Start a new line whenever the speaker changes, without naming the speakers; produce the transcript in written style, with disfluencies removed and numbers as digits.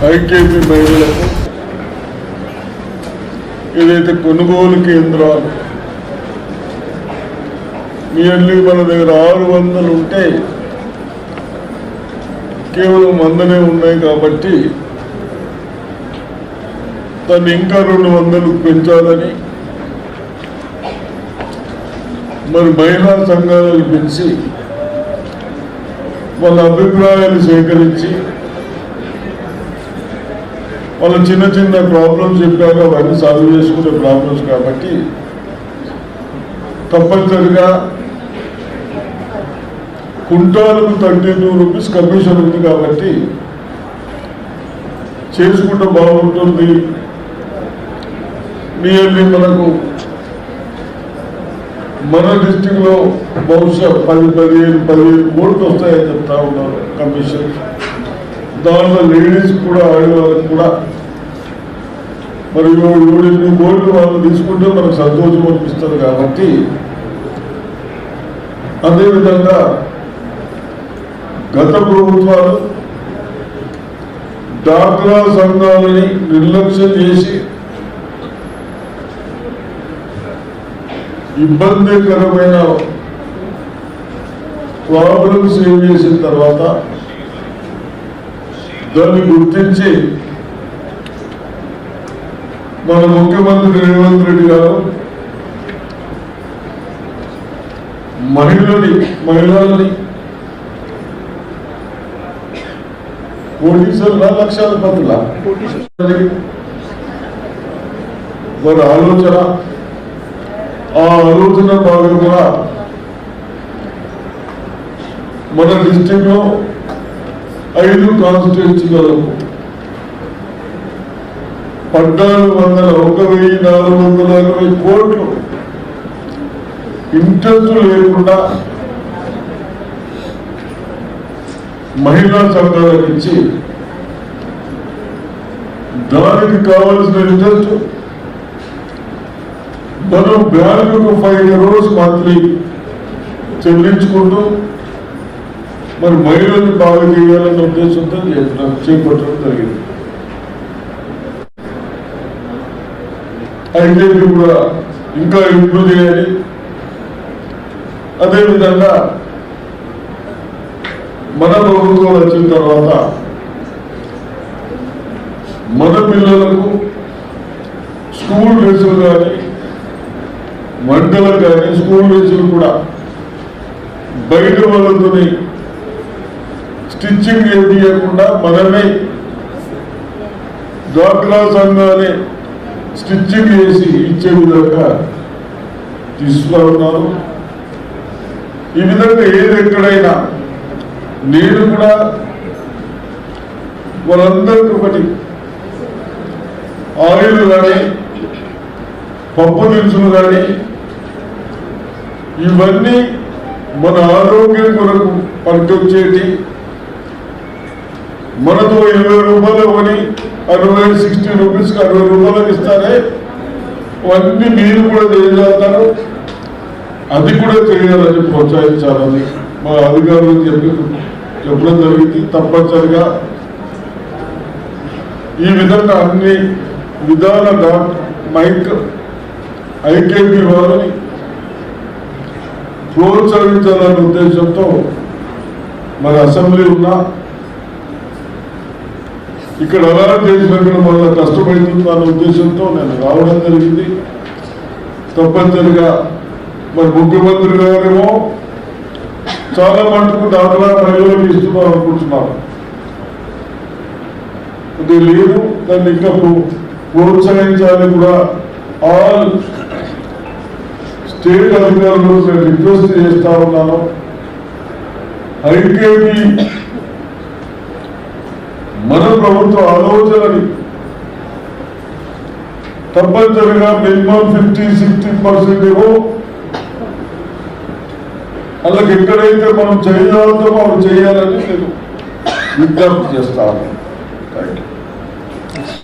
IKP మహిళలకు ఏదైతే కొనుగోలు కేంద్రాలు నియర్లీ మన దగ్గర 600 ఉంటే కేవలం 100 ఉన్నాయి కాబట్టి దాన్ని ఇంకా 200 పెంచాలని మరి మహిళా సంఘాలను పెంచి వాళ్ళ అభిప్రాయాలు సేకరించి వాళ్ళ చిన్న చిన్న ప్రాబ్లమ్స్ చెప్పాక అవన్నీ సాల్వ్ చేసుకునే ప్రాబ్లమ్స్ కాబట్టి తప్పనిసరిగా కుంటాలకు 32 రూపీస్ కమిషన్ ఉంది కాబట్టి చేసుకుంటే బాగుంటుంది. నియర్లీ మనకు మన డిస్టిక్లో బహుశా 10-15 కోట్లు వస్తాయని చెప్తా ఉన్నారు కమిషన్. దాంట్లో లేడీస్ కూడా ఆడవాళ్ళకి కూడా మరి 7-8 కోట్లు వాళ్ళు తీసుకుంటే మనకు సంతోషం అనిపిస్తుంది కాబట్టి అదేవిధంగా గత ప్రభుత్వాలు డాక్రా సంఘాలని నిర్లక్ష్యం చేసి ఇబ్బందికరమైన ప్రాబ్లమ్స్ ఏం చేసిన తర్వాత దాన్ని గుర్తించి మన ముఖ్యమంత్రి రేవంత్ రెడ్డి గారు మహిళల్ని కోటీశ్వరుల లక్షాధిపతుల వారి ఆలోచన భాగంగా మన డిస్ట్రిక్ట్ లో 5 కాన్స్టిట్యూన్సీలలో 1460 కోట్లు ఇంట్రెస్ట్ లేకుండా మహిళా సంఘాలకు ఇచ్చి దానికి కావాల్సిన ఇంట్రెస్ట్ మనం బ్యాంకుకు 5 crores మంత్లీ చెల్లించుకుంటూ మరి మహిళలను బాగా చేయాలన్న ఉద్దేశంతో చేపట్టడం జరిగింది. అయితే కూడా ఇంకా ఇంప్రూవ్ చేయాలి. అదేవిధంగా మన ప్రభుత్వం వచ్చిన తర్వాత మన పిల్లలకు స్కూల్ డ్రెస్సులు కానీ వంటలకు కానీ స్కూల్ డ్రెస్సులు కూడా బయట వాళ్ళతో స్టిచ్చింగ్ చేయకుండా మనమే డ్వాక్రా సంఘాన్ని స్టిచ్చింగ్ చేసి ఇచ్చే విధంగా తీసుకురా ఉన్నారు. ఈ విధంగా ఎక్కడైనా నేను కూడా వాళ్ళందరికీ ఒకటి ఆయిల్ కానీ పప్పు దినుసులు కానీ ఇవన్నీ మన ఆరోగ్యం కొరకు పనికొచ్చేటి మనతో 20 రూపాయలు కొని 60 రూపీస్కి 60 రూపాయలకు ఇస్తారే అవన్నీ మీరు కూడా చేయగలుగుతారు. అది కూడా చేయాలని ప్రోత్సహించాలని మా అధికారులకు చెప్పడం జరిగింది. తప్పనిసరిగా ఈ విధంగా అన్ని విధాల ఐకేపీ వారిని ప్రోత్సహించాలనే ఉద్దేశంతో మరి అసెంబ్లీ ఉన్నా ఇక్కడ అలాట్ చేసినప్పుడు మళ్ళీ కష్టపడుతుందన్న ఉద్దేశంతో నేను రావడం జరిగింది. తప్పనిసరిగా మరి ముఖ్యమంత్రి గారేమో చాలా మటుకు దాంట్లో మహిళలకు ఇస్తున్నాం అనుకుంటున్నారు. అది లేదు, దాన్ని ఇంకా ప్రోత్సహించాలని కూడా ఆల్ స్టేట్ అధికారులు నేను రిక్వెస్ట్ చేస్తా ఉన్నాను. ఐకేపీ మన ప్రభుత్వ ఆలోచనని తప్పనిసరిగా మినిమం 50-60% ఏమో అలాగే ఎక్కడైతే మనం చేయగలుగుతామో అవి చేయాలని నేను విజ్ఞప్తి చేస్తాను. Thank you.